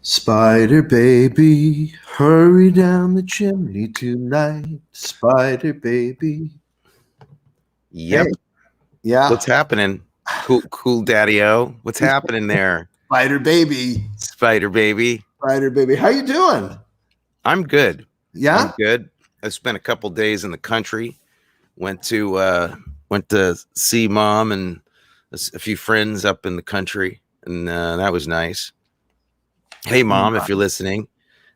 Spider baby, hurry down the chimney tonight. Spider baby. Yep. Hey, yeah. What's happening? Cool daddy-o. What's happening there? Spider baby. Spider baby. Spider baby. How you doing? I'm good. Yeah? I'm good. I spent a couple days in the country. Went to see mom and a few friends up in the country, and that was nice. Hey mom, if you're listening,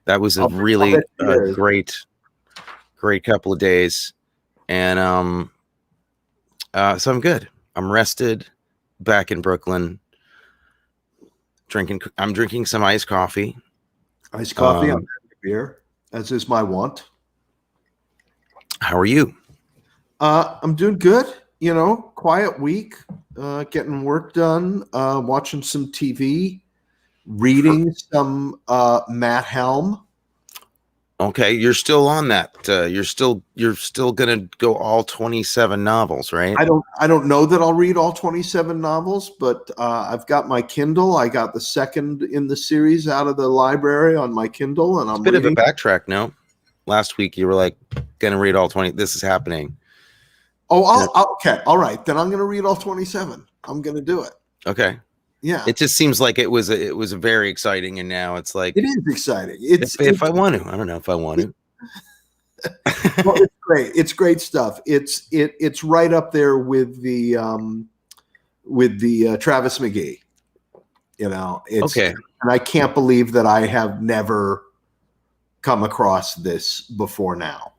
that was a really great couple of days. And so I'm good. I'm rested, back in Brooklyn. I'm drinking some iced coffee. Iced coffee. I'm having a beer, as is my want. How are you? I'm doing good. You know, quiet week. Getting work done. Watching some TV. Reading some Matt Helm. Okay, you're still on that. You're still gonna go all 27 novels, right? I don't know that I'll read all 27 novels, but I've got my Kindle. I got the second in the series out of the library on my Kindle, and I'm a bit of a backtrack. No, last week you were like gonna read all 20. This is happening. Oh, okay, all right. Then I'm gonna read all 27. I'm gonna do it. Okay. Yeah. It just seems like it was a very exciting, and now it's like it is exciting. If I want to, I don't know if I want to. Well, it's great. It's great stuff. It's right up there with the Travis McGee. You know, it's okay. And I can't believe that I have never come across this before now.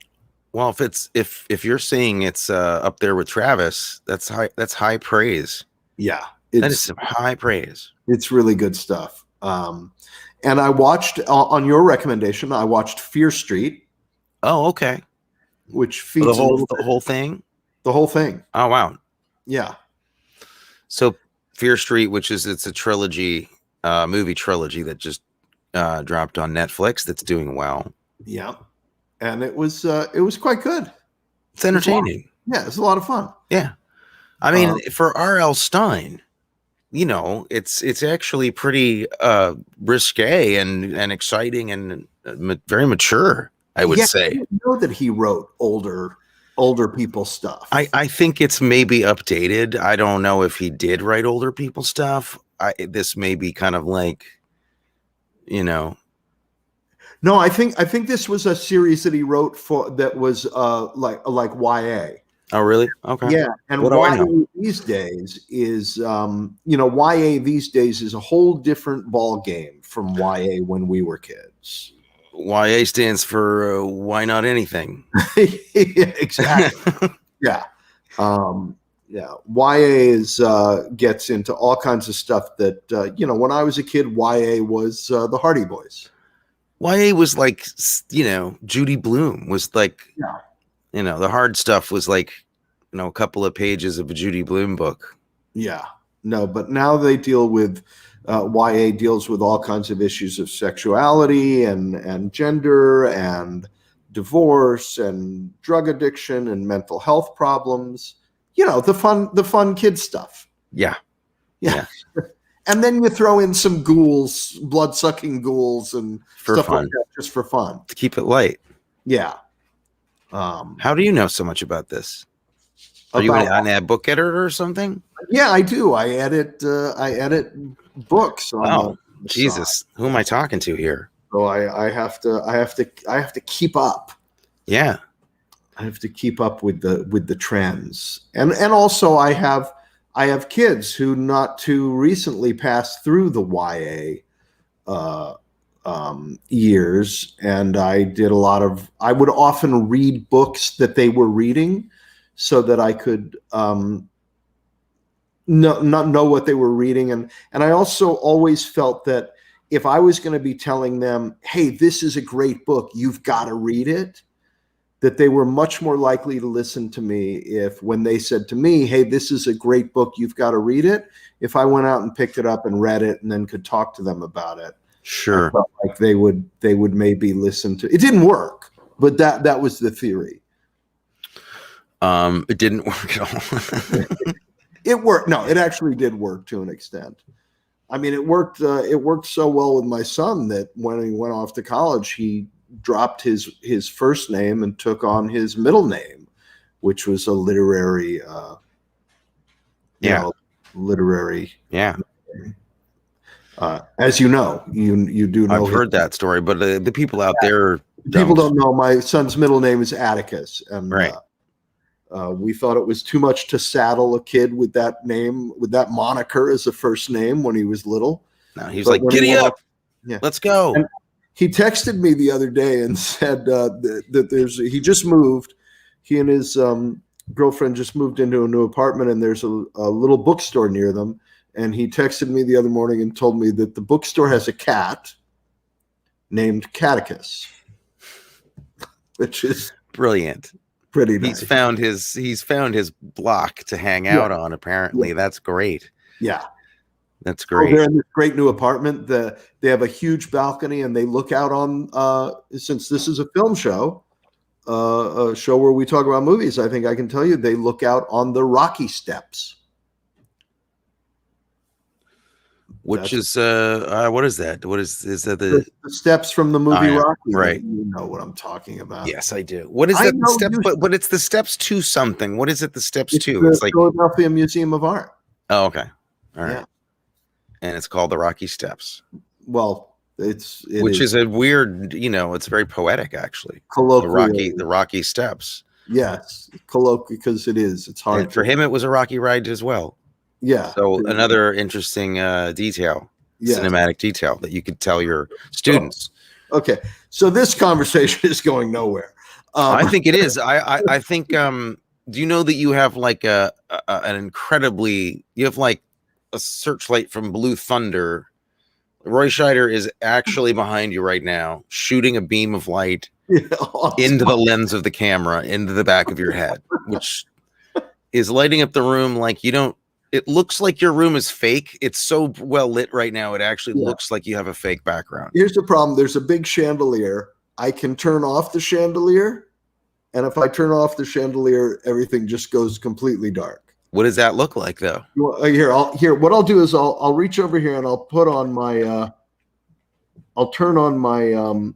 Well, if you're saying it's up there with Travis, that's high praise. Yeah, that is some high praise. It's really good stuff. And I watched on your recommendation. I watched Fear Street. Oh, okay. Which feeds the whole thing. The whole thing. Oh wow. Yeah. So Fear Street, it's a trilogy, movie trilogy that just dropped on Netflix. That's doing well. Yeah. And it was quite good. It's entertaining. It's a lot of fun. Yeah. I mean, for R.L. Stine, you know, it's actually pretty risque and exciting and very mature, I would say. I didn't know that he wrote older people stuff. I think it's maybe updated. I don't know if he did write older people stuff. This may be kind of like, you know. No, I think this was a series that he wrote that was like YA. Oh, really? Okay. Yeah, and YA these days is YA these days is a whole different ball game from YA when we were kids. YA stands for why not anything. Yeah, exactly. Yeah. Yeah. YA gets into all kinds of stuff that when I was a kid, YA was the Hardy Boys. YA was like, Judy Blume was like, the hard stuff was like, a couple of pages of a Judy Blume book. Yeah. No, but now they deal with YA deals with all kinds of issues of sexuality and gender and divorce and drug addiction and mental health problems. The fun kid stuff. Yeah. Yeah. And then you throw in some ghouls, blood-sucking ghouls, and for stuff fun. like that, just for fun. To keep it light. Yeah. How do you know so much about this? Are you an book editor or something? Yeah, I do. I edit books. Wow, Jesus! Who am I talking to here? So I have to keep up. Yeah, I have to keep up with the trends, and also I have kids who not too recently passed through the YA years, and I would often read books that they were reading so that I could not know what they were reading. And I also always felt that if I was going to be telling them, hey, this is a great book, you've got to read it, that they were much more likely to listen to me when they said to me, hey, this is a great book, you've got to read it, if I went out and picked it up and read it and then could talk to them about it. Sure. I felt like they would maybe listen to it. It didn't work, but that was the theory. It didn't work at all. It worked. No, it actually did work to an extent. I mean, it worked. It worked so well with my son that when he went off to college, he dropped his first name and took on his middle name, which was a literary, literary. Yeah. As you know, you do know. I've heard that story, but the people out there people don't know. My son's middle name is Atticus, and right. We thought it was too much to saddle a kid with that name, with that moniker as a first name when he was little. No, he was like, "Giddy up, let's go." And he texted me the other day and said that he just moved. He and his girlfriend just moved into a new apartment, and there's a little bookstore near them. And he texted me the other morning and told me that the bookstore has a cat named Catechus, which is brilliant. Pretty nice. He's found his block to hang out on. Apparently, that's great. Yeah, that's great. They're in this great new apartment. They have a huge balcony, and they look out on. Since this is a film show, a show where we talk about movies, I think I can tell you they look out on the Rocky Steps. Which is what is that? What is that the steps from the movie Rocky? Right. You know what I'm talking about. Yes, I do. What is that? The steps, but it's the steps to something. What is it? The steps to? It's like Philadelphia Museum of Art. Oh, okay. All right. Yeah. And it's called the Rocky Steps. Well, which is a weird, it's very poetic actually. Colloquial. The Rocky Steps. Yes, colloquial because it is. It's hard. And for him, it was a rocky ride as well. Yeah. So another interesting detail, cinematic detail that you could tell your students. Oh, okay. So this conversation is going nowhere. I think it is. I think. Do you know that you have like an incredibly? You have like a searchlight from Blue Thunder. Roy Scheider is actually behind you right now, shooting a beam of light into the lens of the camera, into the back of your head, which is lighting up the room like you don't. It looks like your room is fake. It's so well lit right now. It actually looks like you have a fake background. Here's the problem. There's a big chandelier. I can turn off the chandelier. And if I turn off the chandelier, everything just goes completely dark. What does that look like though? Here, what I'll do is I'll reach over here and I'll put on my, I'll turn on my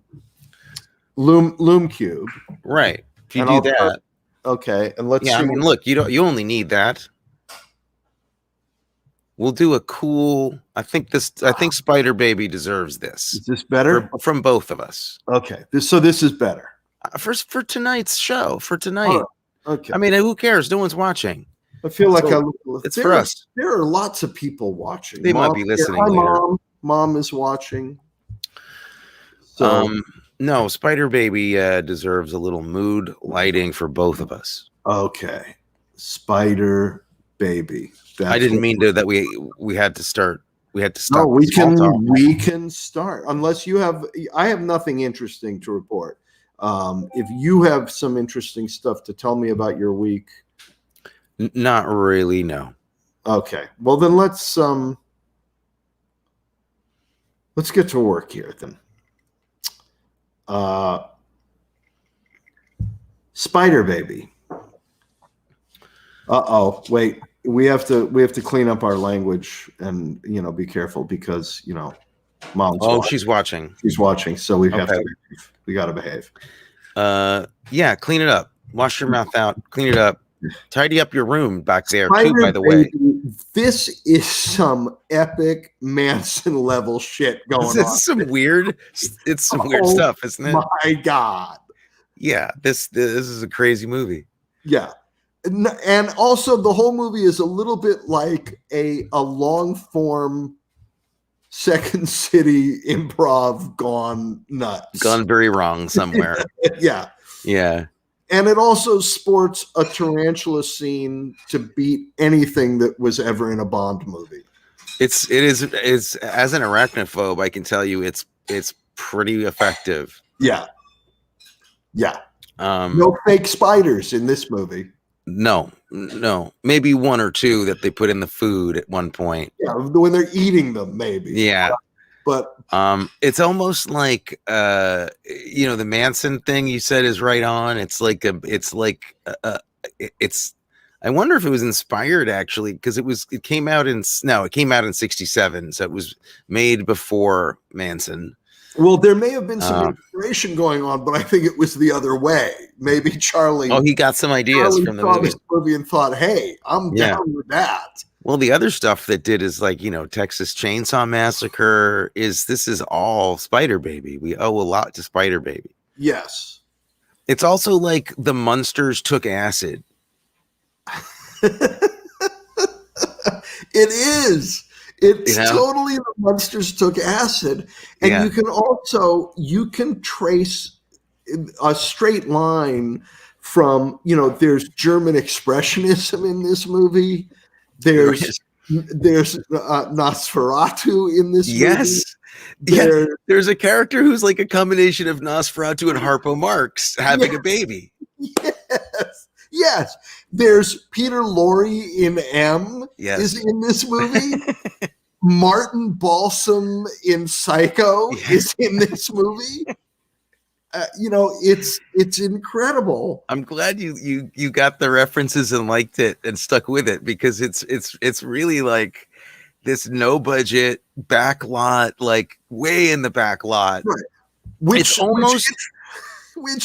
Loom Cube. Right. If you do that. Okay. And let's see. I mean, look, you only need that. We'll do a cool. I think Spider Baby deserves this. Is this better from both of us? Okay. So this is better for tonight's show. For tonight. Okay. I mean, who cares? No one's watching. I feel like it's for us. There are lots of people watching. They might be listening. Hi, Mom is watching. So no, Spider Baby deserves a little mood lighting for both of us. Okay, Spider Baby. I didn't mean that we had to start. We had to stop. No, we can start unless you have. I have nothing interesting to report. If you have some interesting stuff to tell me about your week, not really. No. Okay. Well, then let's get to work here then. Spider Baby. Wait. We have to clean up our language and be careful because Mom's watching. She's watching. She's watching, so we have to. We got to behave. Yeah, clean it up. Wash your mouth out. Clean it up. Tidy up your room back there too. By the way, this is some epic Manson level shit going on. It's some weird stuff, isn't it? My God. Yeah, this is a crazy movie. Yeah. And also the whole movie is a little bit like a long form Second City improv gone nuts. Gone very wrong somewhere. Yeah. Yeah. And it also sports a tarantula scene to beat anything that was ever in a Bond movie. It is as an arachnophobe, I can tell you it's pretty effective. Yeah. Yeah. No fake spiders in this movie. No, maybe one or two that they put in the food at one point. Yeah, when they're eating them, maybe. Yeah, but it's almost like the Manson thing you said is right on. I I wonder if it was inspired actually, because it came out in 67, so it was made before Manson. Well, there may have been some inspiration going on, but I think it was the other way. Maybe Charlie. Oh, he got some ideas from the saw movie. this movie and thought, "Hey, I'm down with that." Well, the other stuff that did is like, Texas Chainsaw Massacre this is all Spider Baby. We owe a lot to Spider Baby. Yes. It's also like the Munsters took acid. It is. It's totally the Munsters took acid. And you can trace a straight line from, there's German expressionism in this movie. There's Nosferatu in this movie. Yes. There's a character who's like a combination of Nosferatu and Harpo Marx having a baby. Yes. There's Peter Lorre in M is in this movie. Martin Balsam in Psycho is in this movie. It's incredible. I'm glad you got the references and liked it and stuck with it, because it's really like this no budget backlot, like way in the backlot, right? Which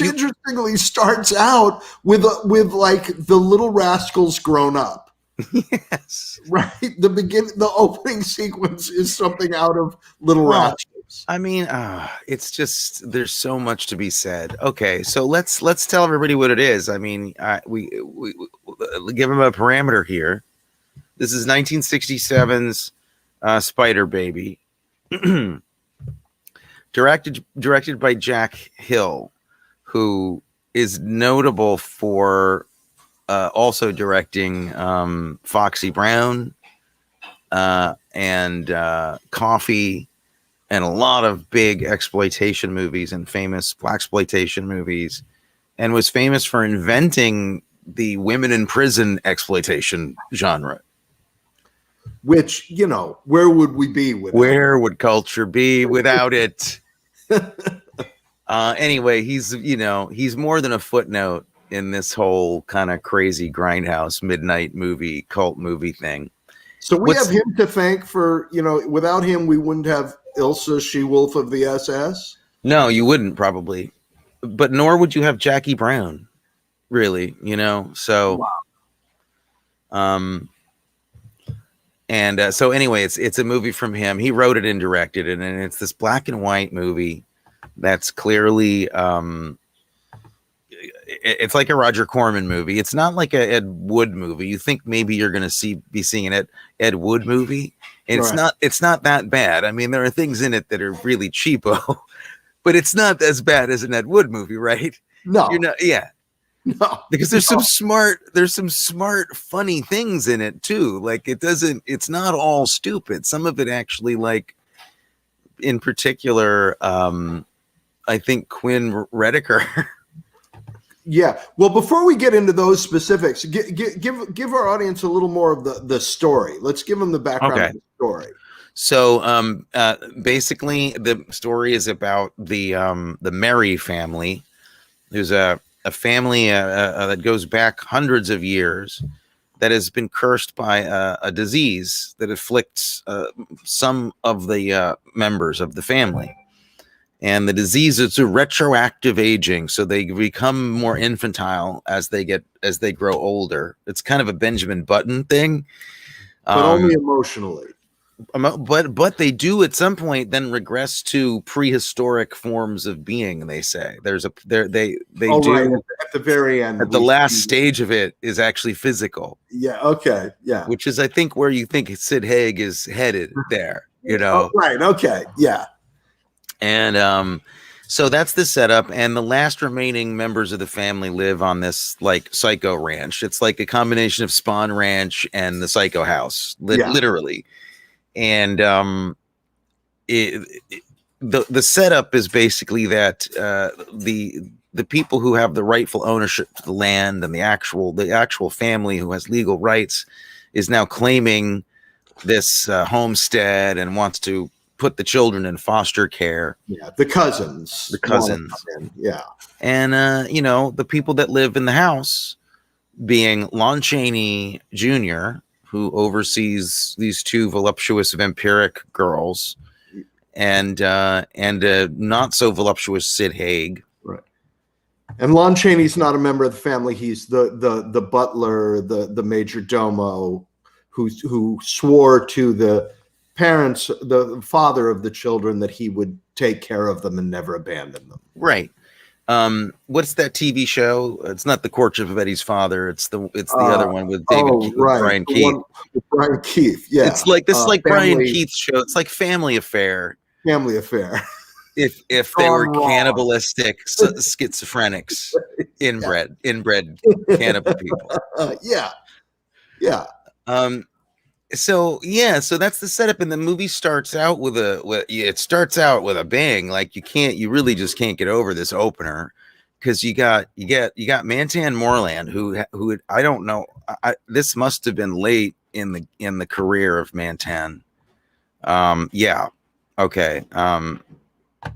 interestingly starts out with like the Little Rascals grown up. Yes. Right. The opening sequence is something out of Little Rascals. I mean, it's just, there's so much to be said. Okay, so let's tell everybody what it is. I mean, we give them a parameter here. This is 1967's Spider Baby, directed by Jack Hill, who is notable for also directing Foxy Brown and Coffee, and a lot of big exploitation movies and famous blaxploitation movies, and was famous for inventing the women in prison exploitation genre. Which, where would we be without it? Where would culture be without it? Anyway, he's more than a footnote in this whole kind of crazy grindhouse midnight movie, cult movie thing. So we have him to thank for, without him, we wouldn't have Ilsa, She-Wolf of the SS. No, you wouldn't probably, but nor would you have Jackie Brown, really, so, wow. And so anyway, it's a movie from him. He wrote it and directed it, and it's this black and white movie that's clearly, it's like a Roger Corman movie. It's not like a Ed Wood movie. You think maybe you're going to be seeing an Ed Wood movie, and it's not that bad. I mean, there are things in it that are really cheapo, but it's not as bad as an Ed Wood movie, right? No, you're not. Yeah. No, because there's some smart, funny things in it too. Like it's not all stupid. Some of it actually, like in particular, I think Quinn Redeker. Yeah. Well, before we get into those specifics, give our audience a little more of the story. Let's give them the background of the story. So basically, the story is about the Merry family. There's a family that goes back hundreds of years that has been cursed by a disease that afflicts some of the members of the family. And the disease is a retroactive aging, so they become more infantile as they grow older. It's kind of a Benjamin Button thing, but only emotionally. But they do at some point then regress to prehistoric forms of being. They say they do right. At the very end. At the last stage of it is actually physical. Yeah. Okay. Yeah. Which is, I think, where you think Sid Haig is headed there. Oh, right. Okay. Yeah. And so that's the setup. And the last remaining members of the family live on this like Psycho Ranch. It's like a combination of Spawn Ranch and the Psycho House, literally. And the setup is basically that the people who have the rightful ownership to the land and the actual family who has legal rights is now claiming this homestead and wants to put the children in foster care. Yeah, the cousins. Yeah. And the people that live in the house being Lon Chaney Jr., who oversees these two voluptuous vampiric girls, and a not so voluptuous Sid Haig. Right. And Lon Chaney's not a member of the family. He's the butler, the major domo, who swore to the parents, the father of the children, that he would take care of them and never abandon them. Right. What's that TV show? It's not The Courtship of Eddie's Father. It's the other one with David Brian Keith. Brian Keith. Yeah. It's like this, like Brian Keith's show. It's like Family Affair. Family Affair. If they were cannibalistic schizophrenics, inbred cannibal people. Yeah. So that's the setup, and the movie starts out with a bang. Like you really just can't get over this opener, because you got Mantan Moreland, who I don't know. This must have been late in the career of Mantan. Okay.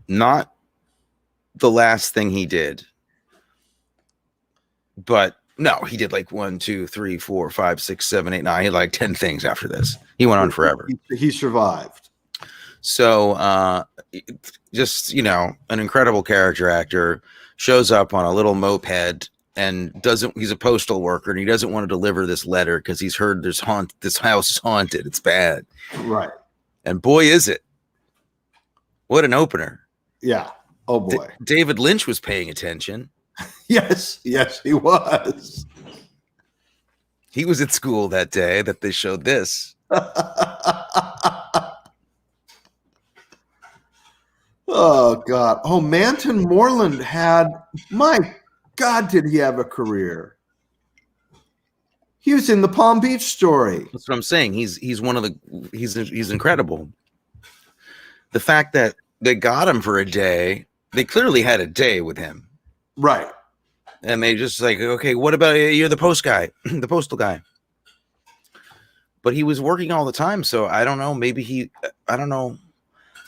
Not the last thing he did, but no, he did like 1, 2, 3, 4, 5, 6, 7, 8, 9. He had like 10 things after this. He went on forever. He survived. So, just, an incredible character actor shows up on a little moped and he's a postal worker, and he doesn't want to deliver this letter because he's heard this house is haunted. It's bad. Right. And boy, is it. What an opener. Yeah. Oh boy. David Lynch was paying attention. Yes, he was. He was at school that day that they showed this. Oh God. Oh, Mantan Moreland my God, did he have a career? He was in the Palm Beach Story. That's what I'm saying. He's he's incredible. The fact that they got him for a day, they clearly had a day with him. Right. And they just like, okay, what about you're the postal guy. But he was working all the time. So I don't know. Maybe I don't know.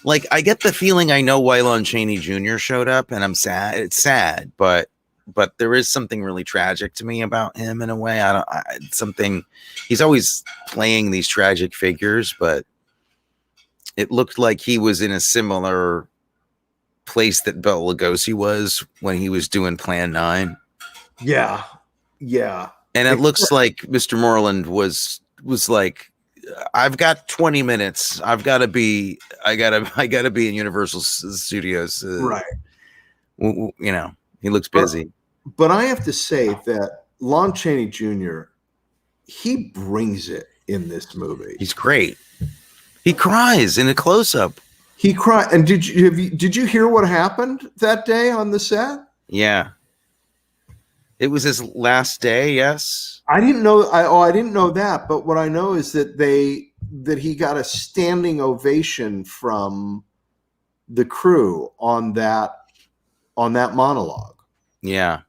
Like, I get the feeling I know why Lon Chaney Jr. showed up, and I'm sad. It's sad, but there is something really tragic to me about him in a way. He's always playing these tragic figures, but it looked like he was in a similar place that Bela Lugosi was when he was doing Plan 9. Yeah. And it looks like Mr. Moreland was like, I've got 20 minutes. I gotta be in Universal Studios. Right. He looks busy. But I have to say that Lon Chaney Jr., he brings it in this movie. He's great. He cries in a close-up. He cried. And did you hear what happened that day on the set? Yeah. It was his last day, yes. I didn't know. I didn't know that. But what I know is that he got a standing ovation from the crew on that monologue. Yeah.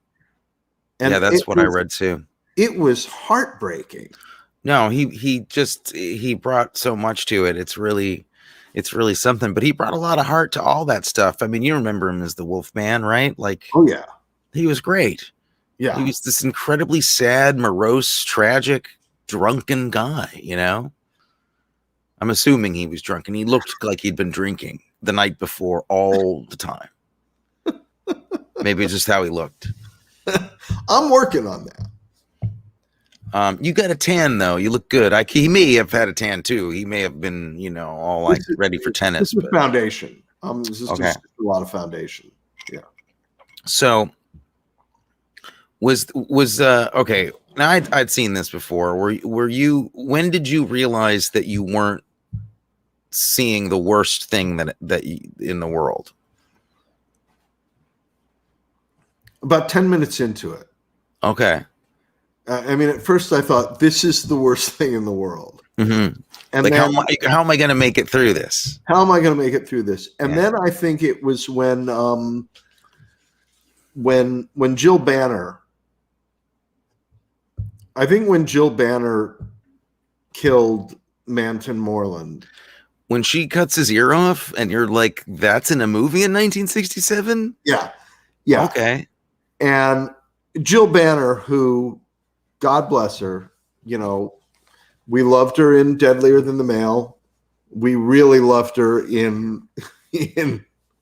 And yeah, that's what I read too. It was heartbreaking. No, he brought so much to it. It's really something. But he brought a lot of heart to all that stuff. I mean, you remember him as the Wolfman, right? Like, oh yeah, he was great. Yeah, he was this incredibly sad, morose, tragic, drunken guy. I'm assuming he was drunk, and he looked like he'd been drinking the night before all the time. Maybe it's just how he looked. I'm working on that. You got a tan though. You look good. He may have had a tan too. He may have been, all like ready for tennis. This is foundation. This is just a lot of foundation. Yeah. So was okay. Now I'd seen this before. Were you? When did you realize that you weren't seeing the worst thing that in the world? About 10 minutes into it. Okay. I mean, at first I thought this is the worst thing in the world. Mm-hmm. And like, then, how am I going to make it through this? How am I going to make it through this? And then I think it was when Jill Banner. I think when Jill Banner killed Mantan Moreland. When she cuts his ear off, and you're like, "That's in a movie in 1967." Yeah. Okay. And Jill Banner, who God bless her. You know, we loved her in Deadlier Than the Male. We really loved her in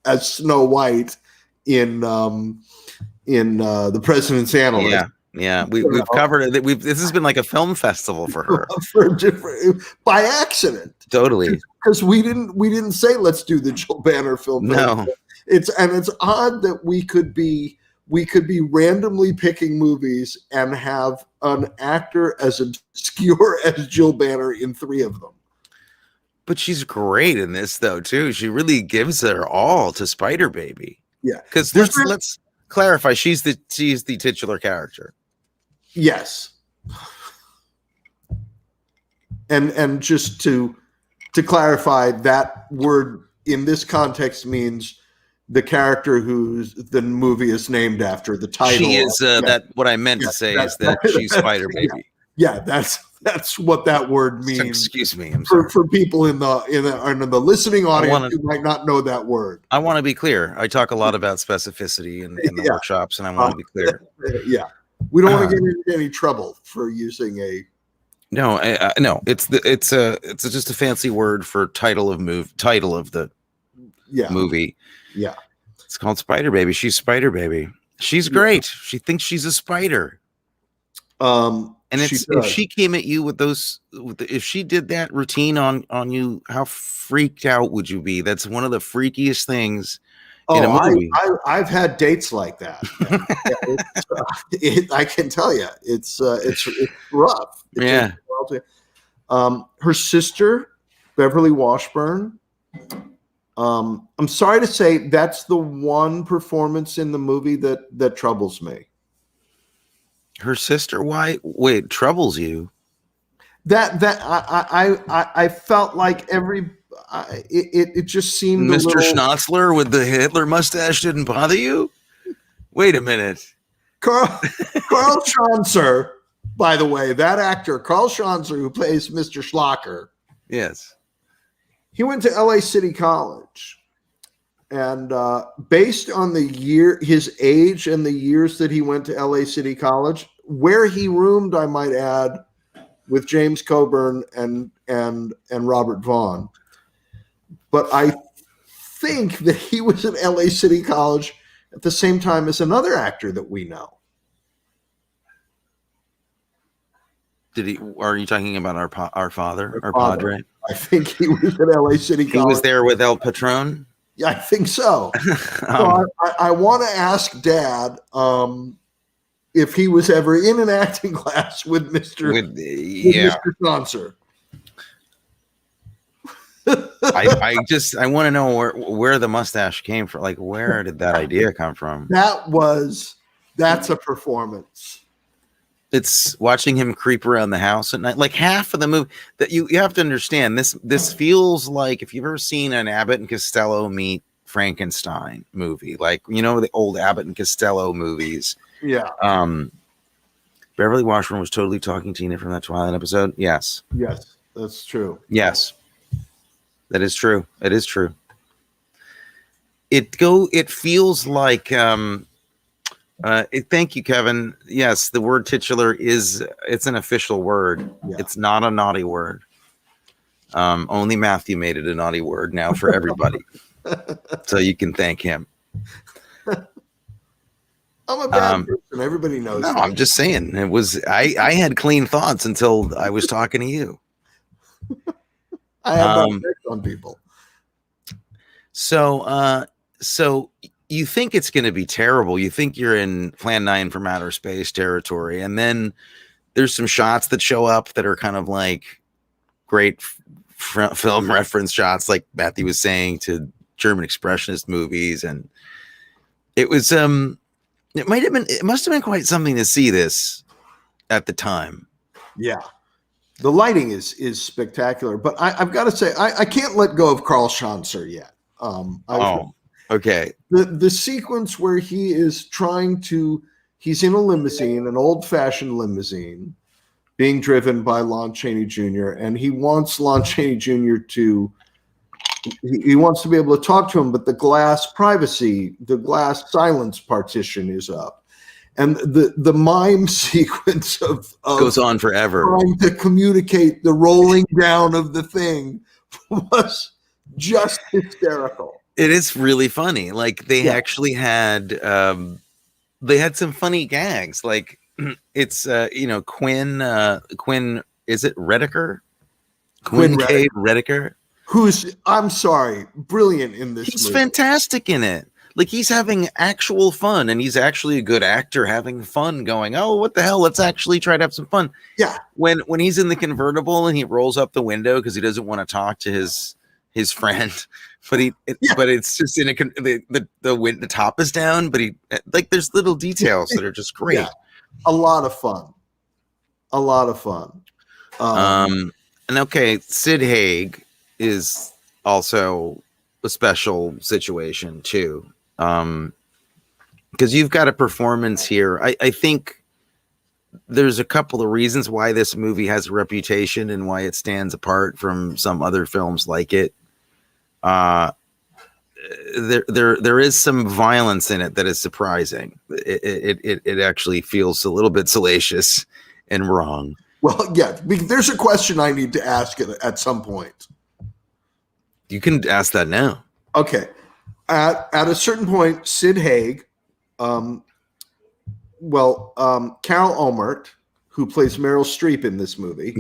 as Snow White in The President's Analyst. Yeah. We've covered it. This has been like a film festival for her. By accident. Totally. Because we didn't say let's do the Jill Banner film. No. It's odd that we could be randomly picking movies and have an actor as obscure as Jill Banner in 3 of them. But she's great in this though too. She really gives her all to Spider Baby. Yeah. Because let's clarify, she's the titular character. Yes. And just to clarify, that word in this context means the character whose the movie is named after. The title. She is that. What I meant to say is that she's Spider Baby. Yeah, that's what that word means. Excuse me. I'm sorry. For people in the listening audience who might not know that word. I want to be clear. I talk a lot about specificity in the workshops, and I want to be clear. Yeah, we don't want to get into any trouble for using a. No, no. It's just a fancy word for title of the movie. Yeah, it's called Spider Baby. She's Spider Baby. She's great. She thinks she's a spider. And if she came at you with if she did that routine on you, how freaked out would you be? That's one of the freakiest things in a movie. I've had dates like that. I can tell you, it's rough. Her sister, Beverly Washburn. I'm sorry to say that's the one performance in the movie that troubles me. Her sister, why? Wait, troubles you? I felt like it just seemed Mr. Schnotzler with the Hitler mustache didn't bother you? Wait a minute. Carl Schanzer, by the way, that actor, Carl Schanzer, who plays Mr. Schlocker. Yes. He went to LA City College. And based on his age and the years that he went to LA City College, where he roomed, I might add, with James Coburn and Robert Vaughn. But I think that he was at LA City College at the same time as another actor that we know. Are you talking about our father, our padre? I think he was at LA City College. He was there with El Patron? Yeah, I think so. So I want to ask Dad if he was ever in an acting class with Mr. Schanzer. I want to know where the mustache came from. Like, where did that idea come from? That's a performance. It's watching him creep around the house at night. Like half of the movie that you have to understand this feels like if you've ever seen an Abbott and Costello meet Frankenstein movie, like, you know, the old Abbott and Costello movies. Yeah. Beverly Washburn was totally talking Tina from that Twilight episode. Yes. Yes, that's true. Yes. That is true. It is true. It feels like thank you, Kevin. Yes, the word titular it's an official word. Yeah. It's not a naughty word. Only Matthew made it a naughty word now for everybody. So you can thank him. I'm a bad person. Everybody knows. No, I'm just saying. It was I had clean thoughts until I was talking to you. I have on people. So you think it's going to be terrible. You think you're in Plan 9 from outer space territory. And then there's some shots that show up that are kind of like great film reference shots, like Matthew was saying, to German expressionist movies. And it was, it must have been quite something to see this at the time. Yeah. The lighting is spectacular, but I've got to say, I can't let go of Carl Schanzer yet. Okay. The sequence where he's in a limousine, an old-fashioned limousine, being driven by Lon Chaney Jr., and he wants Lon Chaney Jr. he wants to be able to talk to him, but the glass silence partition is up. And the mime sequence of Goes on forever. trying to communicate the rolling down of the thing was just hysterical. It is really funny. Like they actually had they had some funny gags. Like it's Quinn is it Redeker? Quinn K. Redeker? Who's, I'm sorry, brilliant in this He's movie. fantastic in it. Like he's having actual fun, and he's actually a good actor having fun going, oh, what the hell? Let's actually try to have some fun. Yeah. When he's in the convertible and he rolls up the window because he doesn't want to talk to his friend, but but it's just in the top is down, but like there's little details that are just great. Yeah. A lot of fun. And okay, Sid Haig is also a special situation too, because you've got a performance here. I think there's a couple of reasons why this movie has a reputation and why it stands apart from some other films like it. There is some violence in it that is surprising. It actually feels a little bit salacious and wrong. Well, yeah, there's a question I need to ask at some point. You can ask that now. Okay. At a certain point, Sid Haig, Carol Omert, who plays Meryl Streep in this movie.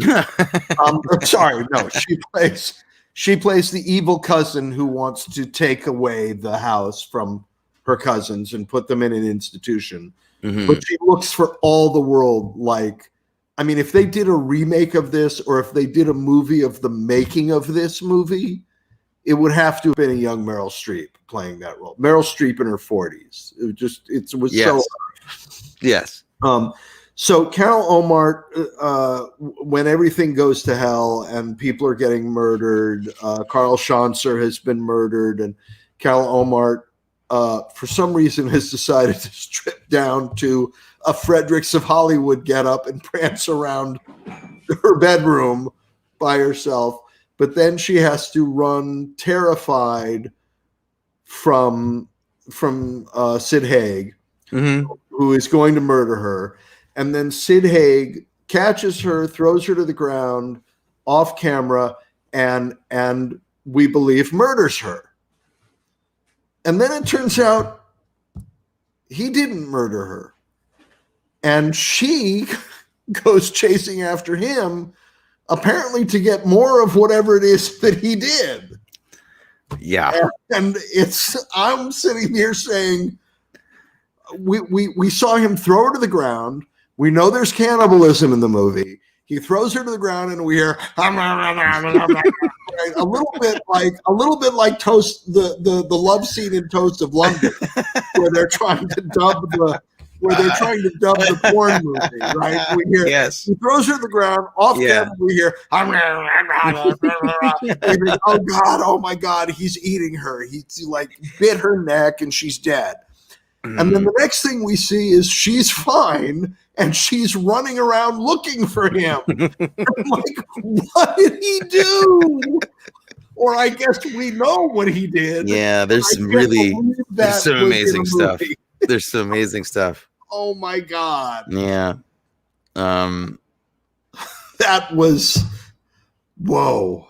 She plays the evil cousin who wants to take away the house from her cousins and put them in an institution. Mm-hmm. But she looks for all the world like, I mean, if they did a remake of this, or if they did a movie of the making of this movie, it would have to have been a young Meryl Streep playing that role. Meryl Streep in her 40s. It was yes. So. Yes. So Carol Omart, when everything goes to hell and people are getting murdered, Carl Schanzer has been murdered, and Carol Omart, for some reason, has decided to strip down to a Fredericks of Hollywood getup and prance around her bedroom by herself. But then she has to run terrified from Sid Haig, mm-hmm. who is going to murder her. And then Sid Haig catches her, throws her to the ground off camera, and we believe murders her. And then it turns out he didn't murder her. And she goes chasing after him, apparently to get more of whatever it is that he did. Yeah. And I'm sitting here saying, we saw him throw her to the ground. We know there's cannibalism in the movie. He throws her to the ground, and we hear a little bit like Toast, the love scene in Toast of London, where they're trying to dub the porn movie, right? We hear, yes. He throws her to the ground, off camera, we hear, oh God, oh my God, he's eating her. He's like bit her neck and she's dead. Mm. And then the next thing we see is she's fine and she's running around looking for him. I'm like, what did he do? Or I guess we know what he did. Yeah, there's some amazing stuff. There's some amazing stuff. Oh my God. Yeah. That was whoa.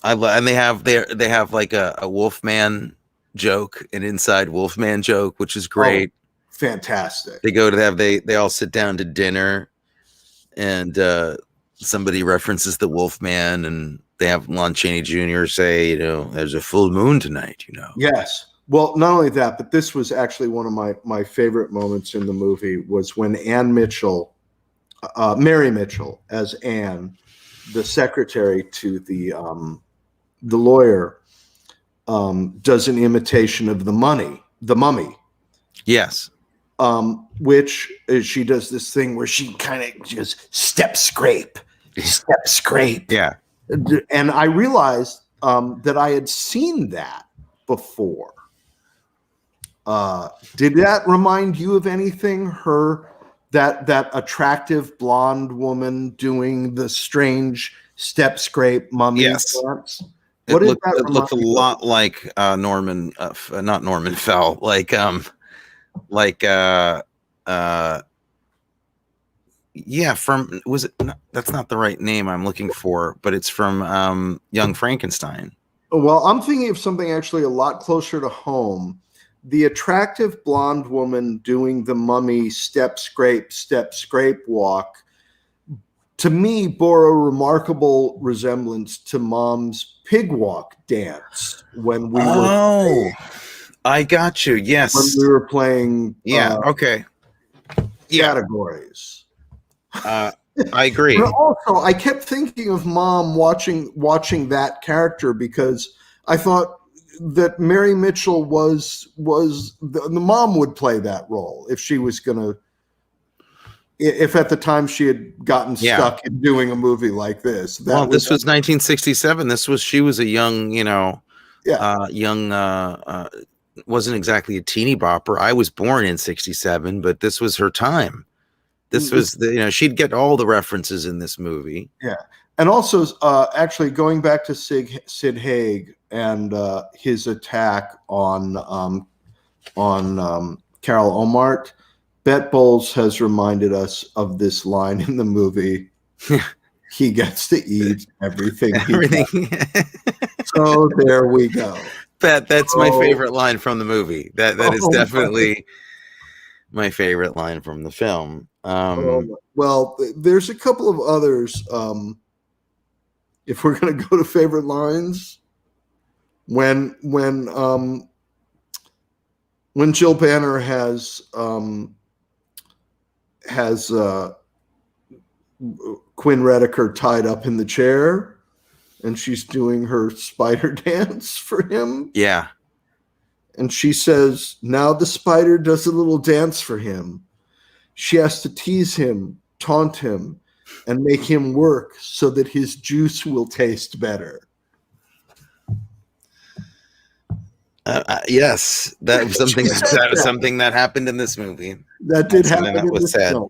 And they have like a Wolfman joke, an inside Wolfman joke, which is great. Oh, fantastic. They go to they all sit down to dinner, and somebody references the Wolfman, and they have Lon Chaney Jr. say, there's a full moon tonight, Yes. Well, not only that, but this was actually one of my favorite moments in the movie was when Mary Mitchell as Anne, the secretary to the lawyer, does an imitation of the mummy. Yes. Which she does this thing where she kind of just step scrape. Yeah. And I realized that I had seen that before. Did that remind you of anything? That attractive blonde woman doing the strange step scrape mummy dance? It looked a lot like Norman, not Norman Fell, like Yeah, from was it? That's not the right name I'm looking for, but it's from Young Frankenstein. Well, I'm thinking of something actually a lot closer to home. The attractive blonde woman doing the mummy step, scrape, walk, to me, bore a remarkable resemblance to Mom's pig walk dance when we Oh, I got you. Yes. playing Yeah. Okay. Yeah. categories. I agree. And also, I kept thinking of Mom watching that character because I thought that Mary Mitchell was the mom would play that role if she was gonna, if at the time she had gotten stuck in doing a movie like this. This was 1967. She was a young, wasn't exactly a teeny bopper. I was born in 67, but this was her time. This was she'd get all the references in this movie. Yeah. And also, actually going back to Sid Haig and his attack on Carol Omart, Bet Bowles has reminded us of this line in the movie. He gets to eat everything. So there we go. That's my favorite line from the movie. That is definitely my favorite line from the film. Well, there's a couple of others. If we're going to go to favorite lines, when Jill Banner has Quinn Redeker tied up in the chair, and she's doing her spider dance for him. Yeah. And she says, now the spider does a little dance for him. She has to tease him, taunt him, and make him work so that his juice will taste better. Yes, that was something. That was something that happened in this movie. That did happen. That was sad. Film.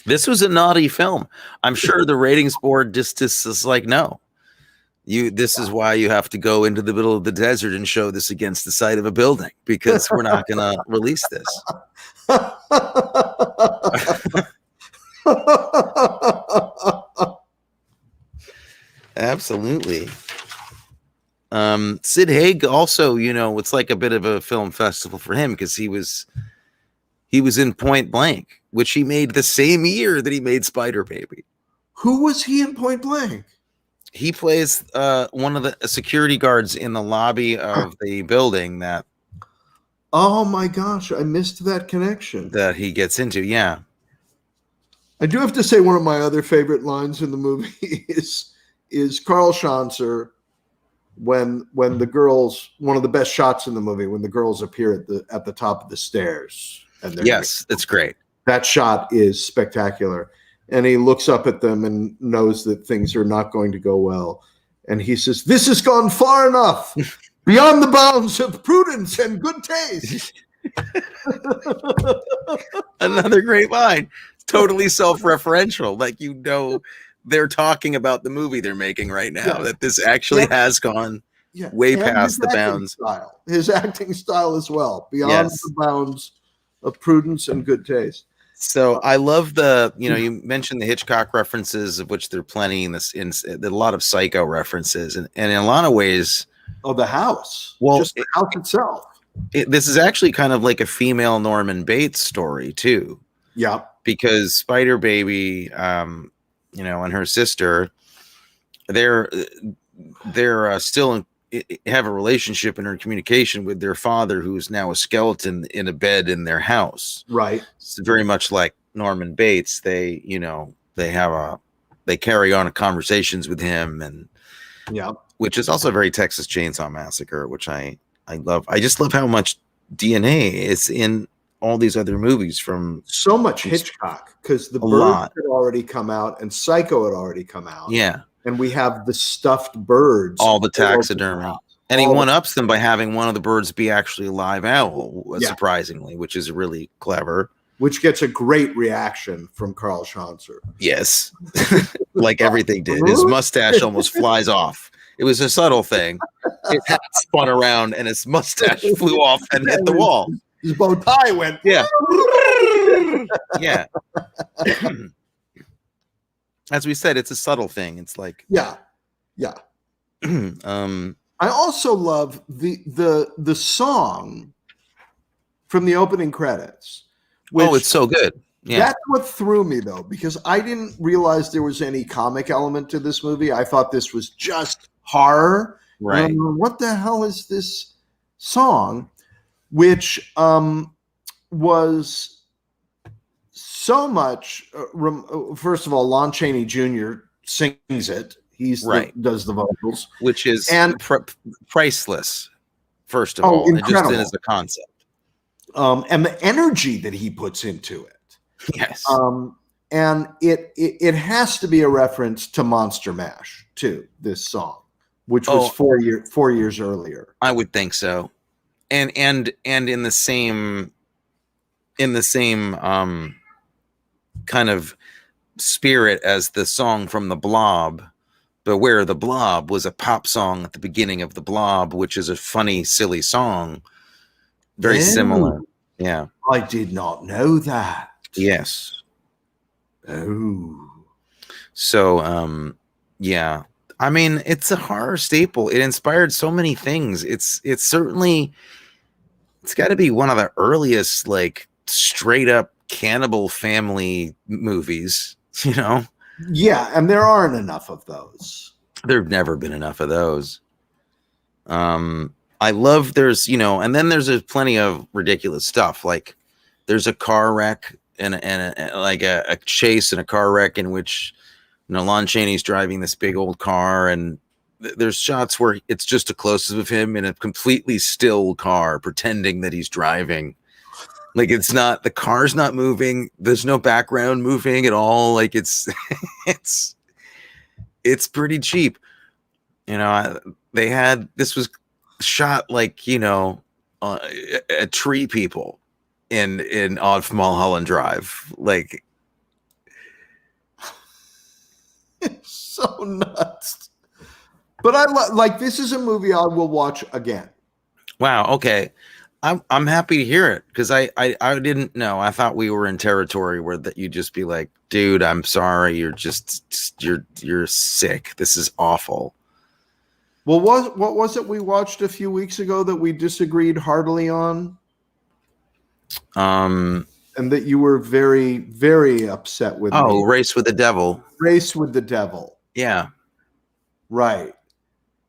This was a naughty film. I'm sure the ratings board just is like, no. This is why you have to go into the middle of the desert and show this against the side of a building, because we're not going to release this. Absolutely. Sid Haig also, it's like a bit of a film festival for him because he was in Point Blank, which he made the same year that he made Spider Baby. Who was he in Point Blank? He plays one of the security guards in the lobby of the building that. Oh my gosh, I missed that connection. That he gets into, yeah. I do have to say one of my other favorite lines in the movie is Carl Schanzer when the girls, one of the best shots in the movie, when the girls appear at the top of the stairs. Yes, it's great. That shot is spectacular. And he looks up at them and knows that things are not going to go well. And he says, "This has gone far enough, beyond the bounds of prudence and good taste." Another great line. Totally self-referential. Like, they're talking about the movie they're making right now, that this actually has gone way past the bounds. His acting style as well, beyond the bounds of prudence and good taste. So I love you mentioned the Hitchcock references, of which there are plenty in this, a lot of Psycho references, and in a lot of ways. Oh, the house. Well, just the house itself. This is actually kind of like a female Norman Bates story too. Yeah. Because Spider Baby, and her sister, they're still have a relationship and are in communication with their father, who's now a skeleton in a bed in their house. Right. It's very much like Norman Bates. They carry on conversations with him, and which is also very Texas Chainsaw Massacre, which I love. I just love how much DNA is in all these other movies from so much Hitchcock, because the Birds had already come out and Psycho had already come out. Yeah. And we have the stuffed birds. All the taxidermy. And he one-ups them by having one of the birds be actually a live owl, surprisingly, which is really clever. Which gets a great reaction from Carl Schanzer. Yes. Like everything did. His mustache almost flies off. It was a subtle thing. His hat spun around and his mustache flew off and hit the wall. His bow tie went. Yeah. Yeah. As we said, it's a subtle thing. It's like, Yeah. I also love the song from the opening credits. oh, it's so good. Yeah. That's what threw me, though, because I didn't realize there was any comic element to this movie. I thought this was just horror. Right. And I'm like, what the hell is this song? Which was so much. First of all, Lon Chaney Jr. sings it. He's right. Does the vocals, which is priceless. First of all, incredible. Just as a concept, and the energy that he puts into it. Yes. And it has to be a reference to Monster Mash too. This song, which was 4 years earlier. I would think so, and in the same kind of spirit as the song from The Blob. Beware the Blob was a pop song at the beginning of The Blob, which is a funny, silly song. Very similar. Yeah. I did not know that. Yes. Oh. So, yeah. I mean, it's a horror staple. It inspired so many things. It's certainly, it's got to be one of the earliest, like, straight up cannibal family movies, you know? Yeah, and there aren't enough of those. There've never been enough of those. I love there's, and then there's plenty of ridiculous stuff. Like there's a car wreck and like a chase in a car wreck in which, Lon Chaney's driving this big old car, and there's shots where it's just a close-up of him in a completely still car pretending that he's driving. Like the car's not moving. There's no background moving at all. Like it's pretty cheap. This was shot like, a Tree People in Odd Mulholland Drive. Like it's so nuts. But I this is a movie I will watch again. Wow. Okay. I'm happy to hear it because I didn't know. I thought we were in territory where that you'd just be like, dude, I'm sorry. You're sick. This is awful. Well, what was it we watched a few weeks ago that we disagreed heartily on? And that you were very, very upset with. Oh, Race with the Devil. Race with the Devil. Yeah. Right.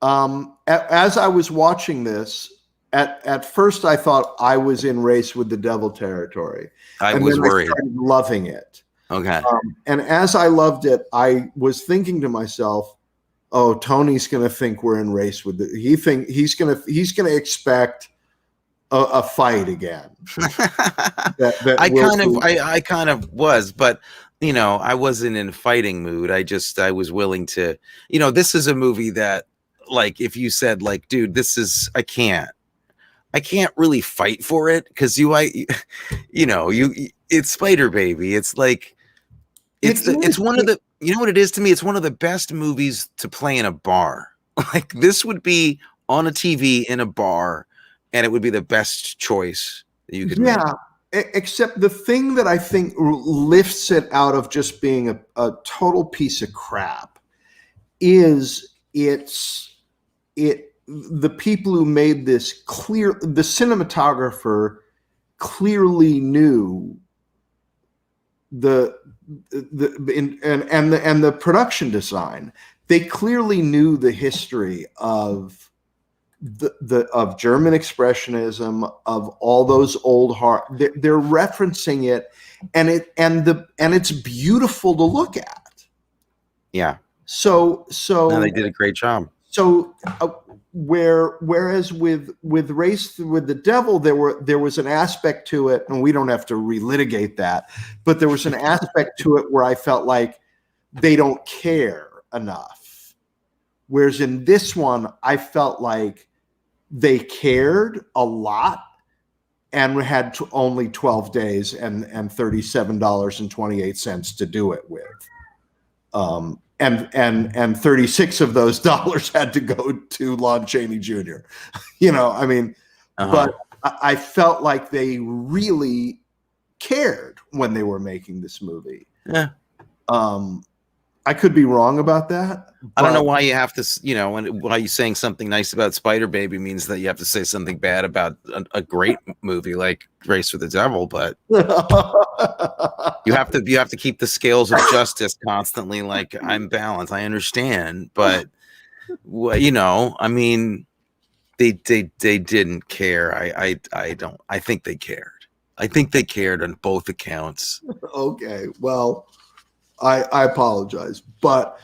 As I was watching this, At first, I thought I was in Race with the Devil territory. I was worried. I started loving it. Okay. And as I loved it, I was thinking to myself, "Oh, Tony's going to think we're in Race with the." He's going to expect a fight again. I kind of was, but I wasn't in fighting mood. I was willing to. This is a movie that, like, if you said, like, dude, I can't really fight for it because it's Spider Baby. It's like it's one of the, what it is to me. It's one of the best movies to play in a bar. Like this would be on a TV in a bar, and it would be the best choice that you could make. Except the thing that I think lifts it out of just being a total piece of crap is the people who made this the cinematographer clearly knew the production design. They clearly knew the history of of German expressionism, of all those old they're referencing it, and it's beautiful to look at. Yeah. So no, they did a great job. So whereas with Race with the Devil, there was an aspect to it, and we don't have to relitigate that, but there was an aspect to it where I felt like they don't care enough. Whereas in this one, I felt like they cared a lot and had only 12 days and $37.28 to do it with. And 36 of those dollars had to go to Lon Chaney Jr. But I felt like they really cared when they were making this movie. Yeah. I could be wrong about that. I don't know why you have to, why you saying something nice about Spider Baby means that you have to say something bad about a great movie like Race with the Devil, but you have to keep the scales of justice constantly like I'm balanced. I understand, but I mean, they didn't care. I think they cared. I think they cared on both accounts. Okay, well, I apologize, but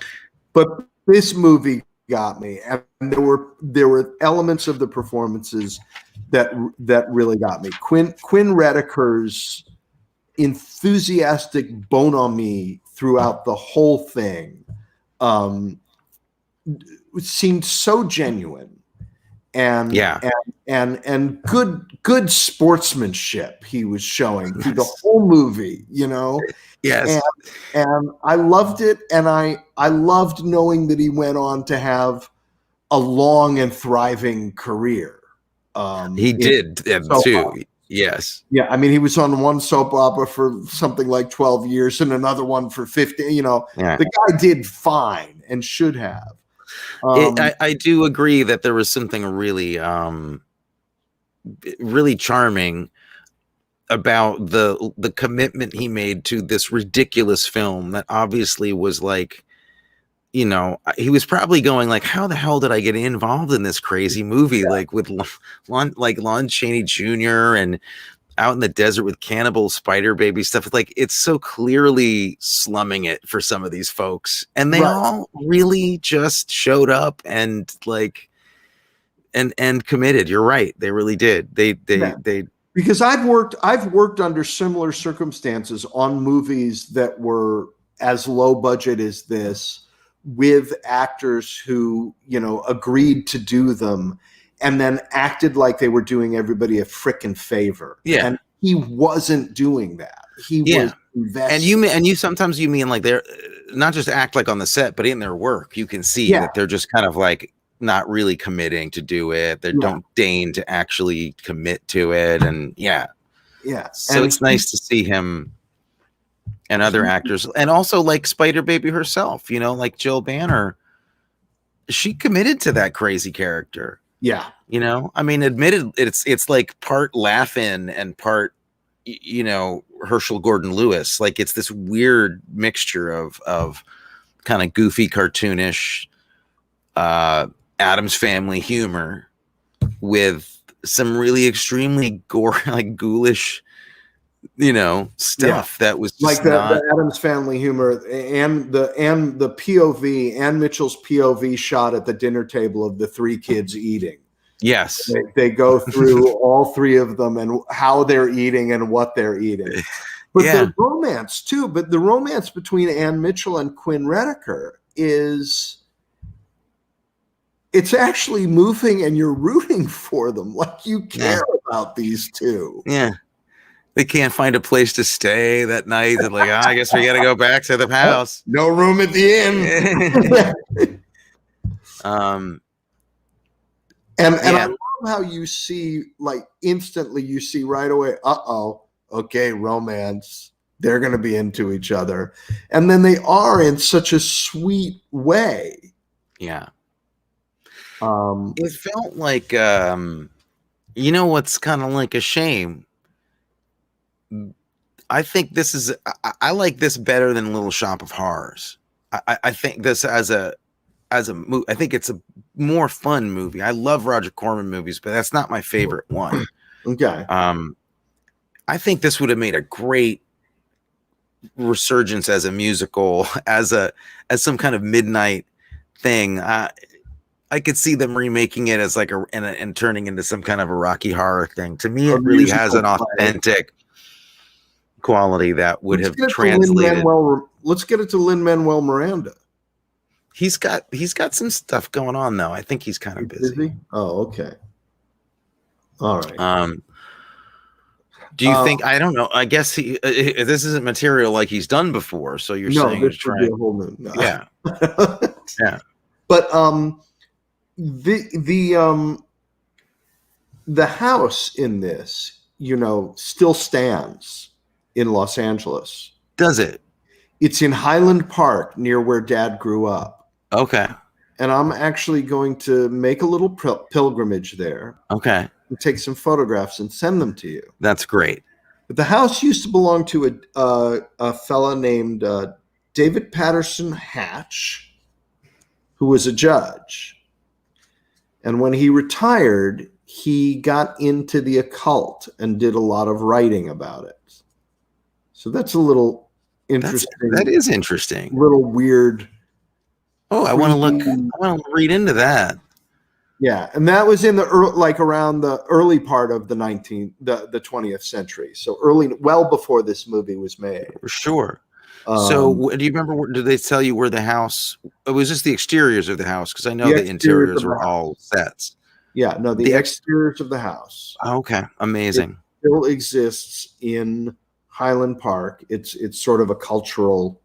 this movie got me, and there were elements of the performances that really got me. Quinn Rediker's enthusiastic bonhomie throughout the whole thing seemed so genuine, and and good sportsmanship he was showing through the whole movie, Yes. And I loved it, and I loved knowing that he went on to have a long and thriving career. He did too. Yes. Yeah, I mean, he was on one soap opera for something like 12 years and another one for 50. The guy did fine and should have. I do agree that there was something really, really charming about the commitment he made to this ridiculous film that obviously was like, he was probably going like, how the hell did I get involved in this crazy movie? Yeah. Like with Lon Chaney Jr. and Out in the Desert with Cannibal Spider Baby stuff. Like, it's so clearly slumming it for some of these folks, and they all really just showed up and like, and committed. You're right. They really did. They because I've worked under similar circumstances on movies that were as low budget as this, with actors who, agreed to do them and then acted like they were doing everybody a frickin' favor. Yeah. And he wasn't doing that. He was invested. And you sometimes you mean like they're not just act like on the set, but in their work, you can see that they're just kind of like not really committing to do it. They don't deign to actually commit to it. And so it's nice to see him and other actors, and also like Spider Baby herself, like Jill Banner, she committed to that crazy character. Yeah. I mean, admitted it's like part Laugh-In and part, Herschel Gordon Lewis. Like, it's this weird mixture of kind of goofy, cartoonish, Addams Family humor with some really extremely ghoulish, stuff that was just like the Addams Family humor and the POV, Ann Mitchell's POV shot at the dinner table of the three kids eating. Yes. They go through all three of them and how they're eating and what they're eating. But the romance too, but the romance between Ann Mitchell and Quinn Rediker it's actually moving, and you're rooting for them. Like, you care about these two. Yeah. They can't find a place to stay that night. They're like, I guess we got to go back to the house. No room at the inn. And I love how you see, like, instantly you see right away, okay, romance. They're going to be into each other. And then they are in such a sweet way. Yeah. It felt like, what's kind of like a shame. I think this is, I like this better than Little Shop of Horrors. I think this as a movie, I think it's a more fun movie. I love Roger Corman movies, but that's not my favorite one. Okay. I think this would have made a great resurgence as a musical, as some kind of midnight thing. I could see them remaking it as like and turning into some kind of a Rocky Horror thing. To me, it really has an authentic quality that would have translated. Let's get it to Lin-Manuel Miranda. He's got some stuff going on though. I think he's kind of busy. Oh, okay. All right. Do you think? I don't know. I guess this isn't material like he's done before. So you're saying this should be a whole new. No. Yeah. Yeah. But the house in this, still stands in Los Angeles. Does it? It's in Highland Park, near where Dad grew up. Okay. And I'm actually going to make a little pilgrimage there. Okay. And take some photographs and send them to you. That's great. But the house used to belong to a fella named David Patterson Hatch, who was a judge. And when he retired, he got into the occult and did a lot of writing about it. So that's a little interesting. That is interesting. Little weird. Oh, I want to look. I want to read into that. Yeah, and that was in the around the early part of the 20th century. So well before this movie was made. For sure. So, do you remember? Did they tell you where the house? It was just the exteriors of the house, because I know the interiors were all sets. Yeah, no, the exteriors of the house. Okay, amazing. It still exists in Highland Park. It's sort of a cultural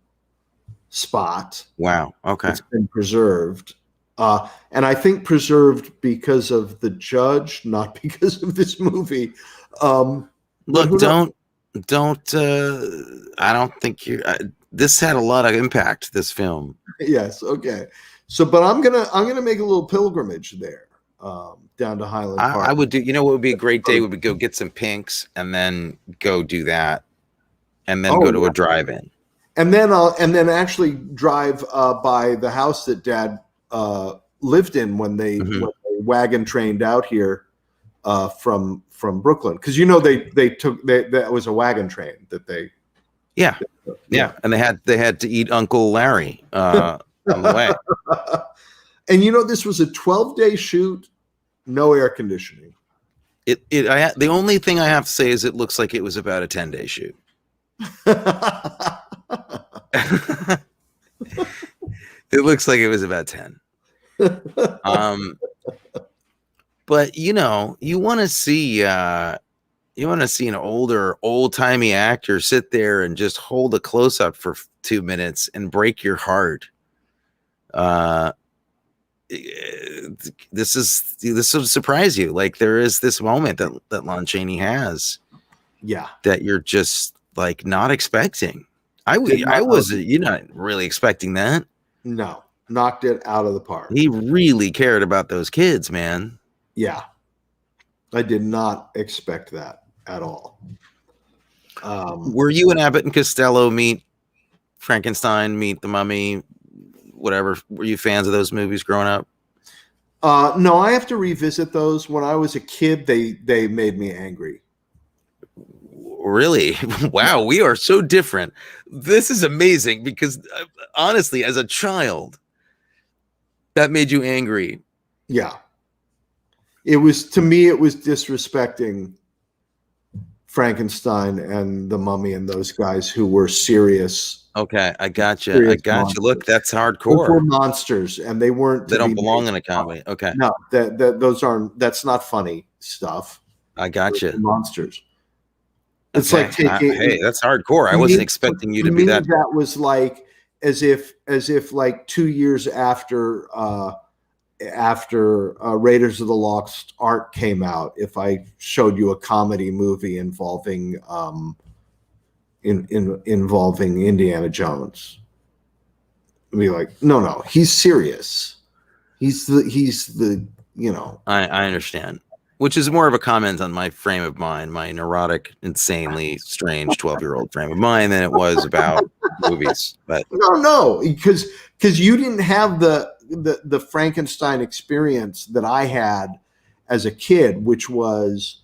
spot. Wow. Okay. It's been preserved. And I think preserved because of the judge, not because of this movie. Look, don't. I don't think this had a lot of impact. This film. Yes. Okay. So, but I'm gonna make a little pilgrimage there, down to Highland Park. I would do. You know, what would be a great day would be go get some pinks and then go do that, and then go to a drive-in, and then actually drive by the house that Dad lived in when they wagon trained out here from Brooklyn, because that was a wagon train that they and they had to eat Uncle Larry on the way. And this was a 12-day shoot, no air conditioning. The only thing I have to say is it looks like it was about a 10-day shoot. It looks like it was about 10. But you want to see an old-timey actor sit there and just hold a close-up for 2 minutes and break your heart. This will surprise you. Like, there is this moment that Lon Chaney has, that you're just like not expecting. I wasn't, not really expecting that. No, knocked it out of the park. He really cared about those kids, man. Yeah, I did not expect that at all. Were you and Abbott and Costello meet Frankenstein, meet the Mummy, whatever? Were you fans of those movies growing up? No, I have to revisit those. When I was a kid, they made me angry. Really? Wow, we are so different. This is amazing, because honestly, as a child, that made you angry. Yeah. It was disrespecting Frankenstein and the Mummy and those guys who were serious. Okay, I got you. Look, that's hardcore. Those were monsters, and they weren't. They don't belong in a comedy. Okay. No, that's not funny stuff. I got you. Monsters. It's like hey, that's hardcore. I wasn't expecting you to be that. That was like as if like 2 years after Raiders of the Lost Ark came out, if I showed you a comedy movie involving involving Indiana Jones, I'd be like, no, he's serious. He's the I understand. Which is more of a comment on my frame of mind, my neurotic, insanely strange 12-year-old frame of mind, than it was about movies. But no, because you didn't have the Frankenstein experience that I had as a kid, which was,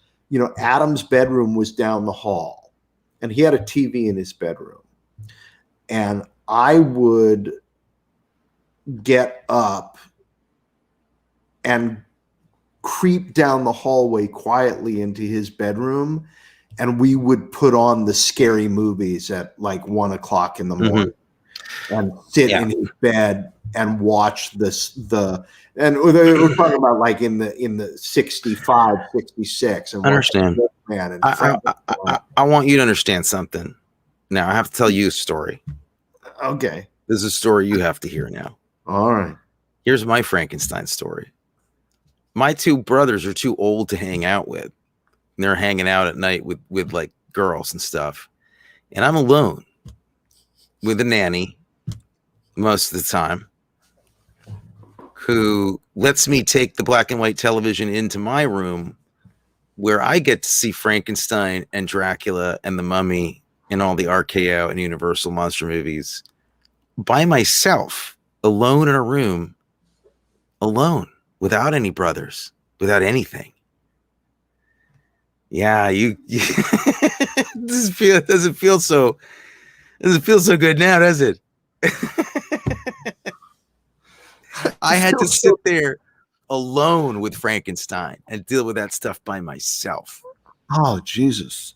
Adam's bedroom was down the hall, and he had a TV in his bedroom, and I would get up and creep down the hallway quietly into his bedroom, and we would put on the scary movies at like 1 o'clock in the morning and sit in his bed and watch and we're talking about like in the 65, 66. And I understand. Man, I want you to understand something. Now I have to tell you a story. Okay. This is a story you have to hear now. All right. Here's my Frankenstein story. My two brothers are too old to hang out with. And they're hanging out at night with like girls and stuff. and I'm alone with a nanny most of the time, who lets me take the black and white television into my room, where I get to see Frankenstein and Dracula and the Mummy and all the RKO and Universal monster movies by myself, alone in a room, alone, without any brothers, without anything. Yeah, you doesn't feel so good now, does it? I had to sit there alone with Frankenstein and deal with that stuff by myself. Oh, Jesus.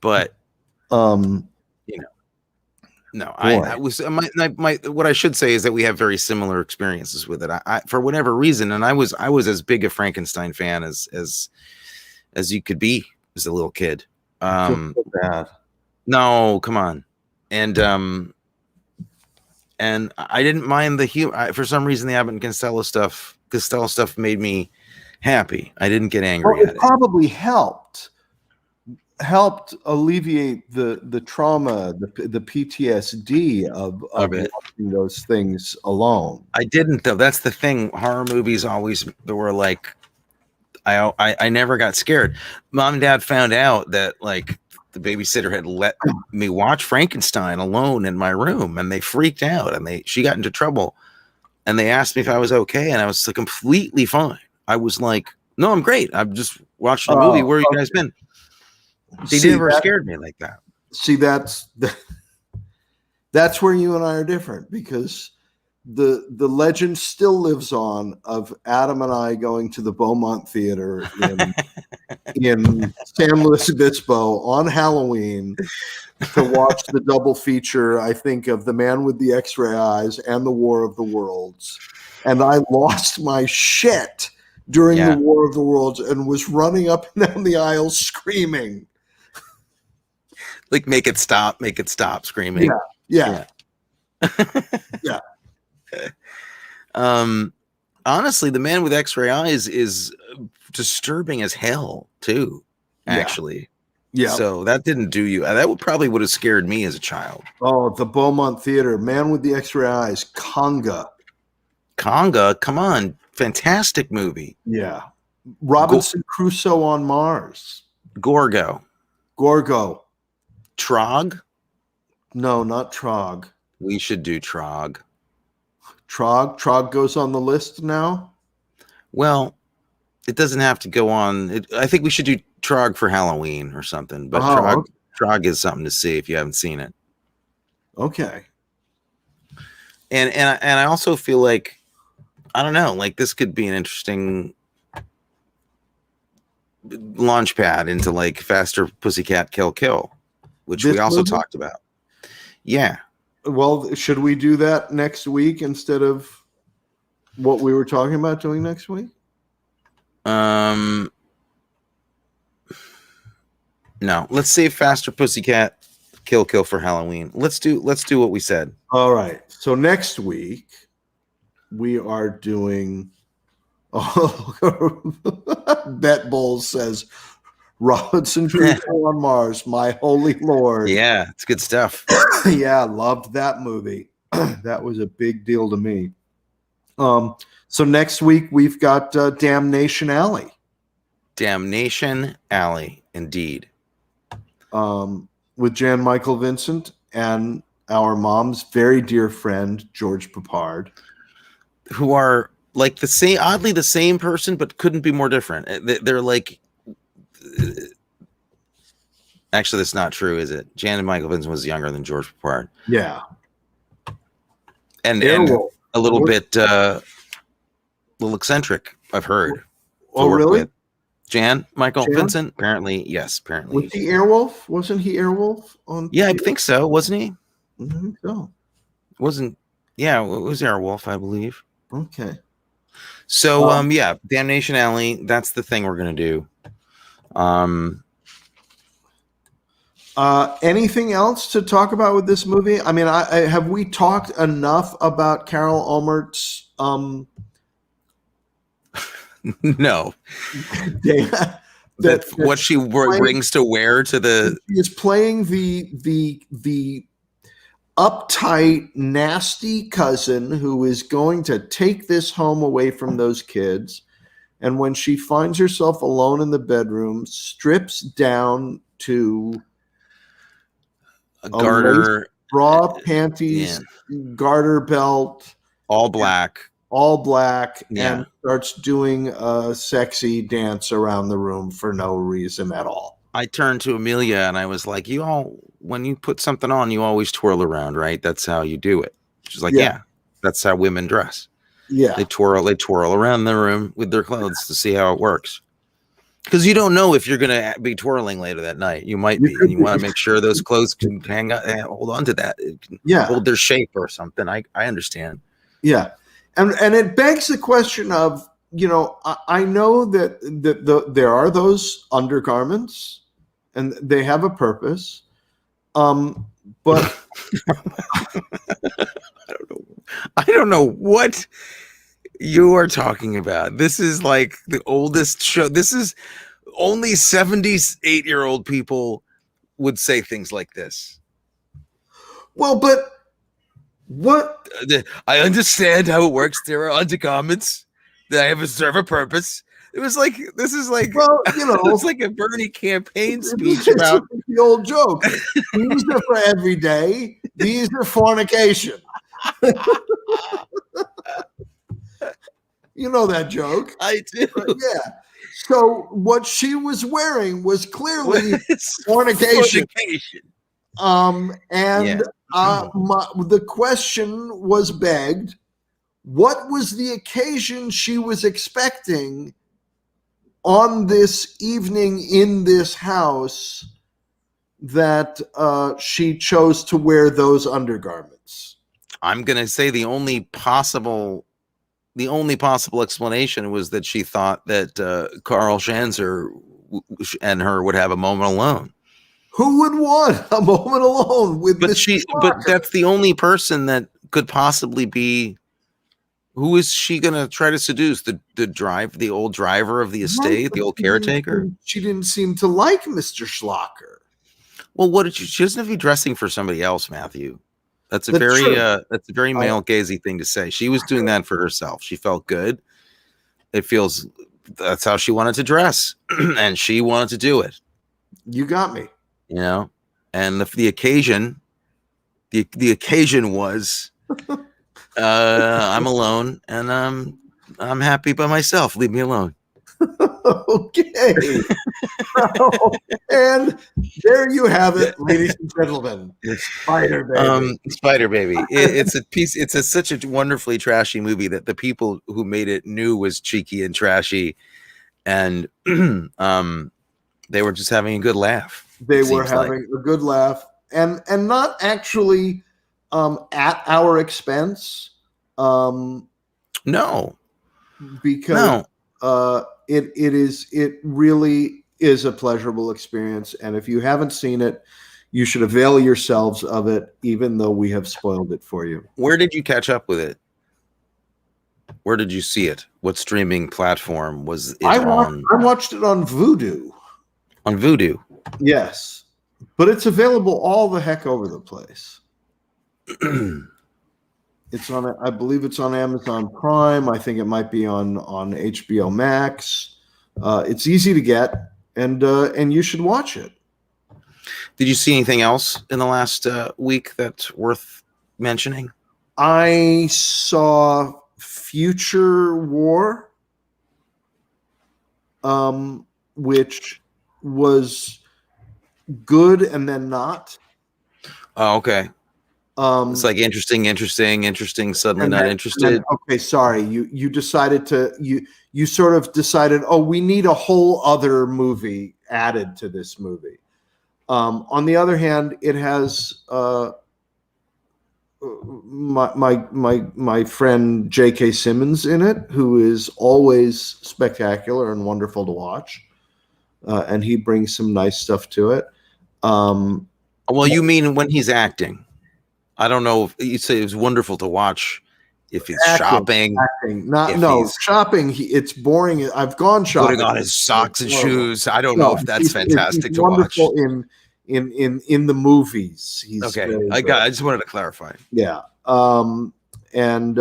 But you know, no, I was my what I should say is that we have very similar experiences with it. I for whatever reason, and I was as big a Frankenstein fan as you could be as a little kid. So bad. No, come on. And I didn't mind the humor. For some reason, the Abbott and Costello stuff made me happy. I didn't get angry at it. Probably helped alleviate the trauma, the PTSD of watching those things alone. I didn't, though. That's the thing. Horror movies always were like, I never got scared. Mom and Dad found out that like the babysitter had let me watch Frankenstein alone in my room, and they freaked out, and she got into trouble, and they asked me if I was okay, and I was completely fine. I was like, no, I'm great. I'm just watching the movie. Where have you guys been? They never scared me like that. See, that's where you and I are different, because the legend still lives on of Adam and I going to the Beaumont Theater in San Luis Obispo on Halloween to watch the double feature, I think, of The Man with the X-Ray Eyes and The War of the Worlds. And I lost my shit during the War of the Worlds and was running up and down the aisle screaming. Like, make it stop, screaming. Yeah. Honestly, The Man with X-Ray Eyes is disturbing as hell too, actually. Yeah. So that didn't do you. That probably would have scared me as a child. Oh, the Beaumont Theater, Man with the X-Ray Eyes, Conga, come on. Fantastic movie. Yeah. Robinson Crusoe on Mars. Gorgo. Trog? No, not Trog. We should do Trog. Trog goes on the list now? Well, it doesn't have to go on. I think we should do Trog for Halloween or something. But Trog is something to see if you haven't seen it. Okay. And I also feel like, I don't know, like this could be an interesting launch pad into like Faster Pussycat Kill, which we also talked about. Yeah. Well, should we do that next week instead of what we were talking about doing next week? No, let's save Faster Pussycat Kill for Halloween. Let's do what we said. All right. So next week we are doing Bet Bowles says Robinson Crusoe on Mars, my holy lord. Yeah, it's good stuff. Yeah, loved that movie. That was a big deal to me. So next week we've got Damnation Alley. Damnation Alley, indeed. With Jan Michael Vincent and our mom's very dear friend George Papard, who are like oddly the same person, but couldn't be more different. They're like, actually, that's not true, is it? Jan and Michael Vincent was younger than George Papard. Yeah, and a little bit, little eccentric. I've heard. Oh, really? With. Jan Michael Vincent, apparently, yes, apparently. Was he Airwolf? Wasn't he Airwolf on? Yeah, I think so. Wasn't he? I think so. Wasn't? Yeah, it was Airwolf, I believe. Okay. So, yeah, Damnation Alley. That's the thing we're gonna do. Anything else to talk about with this movie? I mean, have we talked enough about Carol Ulmert's? No. what she brings to wear to the. She is playing the uptight, nasty cousin who is going to take this home away from those kids. And when she finds herself alone in the bedroom, strips down to A garter, bra, panties, garter belt, all black, and starts doing a sexy dance around the room for no reason at all. I turned to Amelia and I was like, when you put something on, you always twirl around, right? That's how you do it. She's like, yeah, that's how women dress. Yeah. They twirl around the room with their clothes to see how it works. Because you don't know if you're going to be twirling later that night. You might be. And you want to make sure those clothes can hold on to that. Hold their shape or something. I understand. Yeah. And it begs the question of, I know that there are those undergarments and they have a purpose. But I don't know what you are talking about. This is like the oldest show. This is only 78-year-old people would say things like this. Well, but what? I understand how it works. There are undergarments that serve a purpose. It was like, this is like, well, it's like a Bernie campaign speech about the old joke. These are for every day. These are fornication. You know that joke. I do. Yeah. So what she was wearing was clearly fornication. The question was begged, what was the occasion she was expecting on this evening in this house that she chose to wear those undergarments? I'm going to say the only possible explanation was that she thought that Carl Schanzer and her would have a moment alone. Who would want a moment alone with Mr. Crocker? But that's the only person that could possibly be. Who is she going to try to seduce? The old driver of the estate, the old caretaker? She didn't seem to like Mr. Schlocker. Well, she doesn't be dressing for somebody else, Matthew. That's a very male gazy thing to say. She was doing that for herself. She felt good. That's how she wanted to dress, and she wanted to do it. You got me. And the occasion, the occasion was, I'm alone and I'm happy by myself. Leave me alone. Okay. And there you have it, ladies and gentlemen. Spider Baby. Spider Baby. It's a piece. It's such a wonderfully trashy movie that the people who made it knew was cheeky and trashy, and they were just having a good laugh. They were having a good laugh, and not actually at our expense. No, because it really is a pleasurable experience, and if you haven't seen it, you should avail yourselves of it, even though we have spoiled it for you. Where did you catch up with it? Where did you see it? What streaming platform was it on? I watched it on Vudu. On Vudu? Yes. But it's available all the heck over the place. It's on, I believe it's on Amazon Prime. I think it might be on HBO Max. It's easy to get, and you should watch it. Did you see anything else in the last week that's worth mentioning? I saw Future War, which was good and then not. Oh, okay. It's like interesting, suddenly not interested. Okay, sorry. You decided to you sort of decided, oh, we need a whole other movie added to this movie. On the other hand, it has my friend J.K. Simmons in it, who is always spectacular and wonderful to watch, and he brings some nice stuff to it. Well, you mean when he's acting? I don't know if you say it was wonderful to watch. if it's shopping, Not if no he's shopping. It's boring. I've gone shopping. putting on his socks and shoes. I don't No, know if that's fantastic he's to watch. wonderful in the movies. He's Okay, very I good. just wanted to clarify. Yeah. And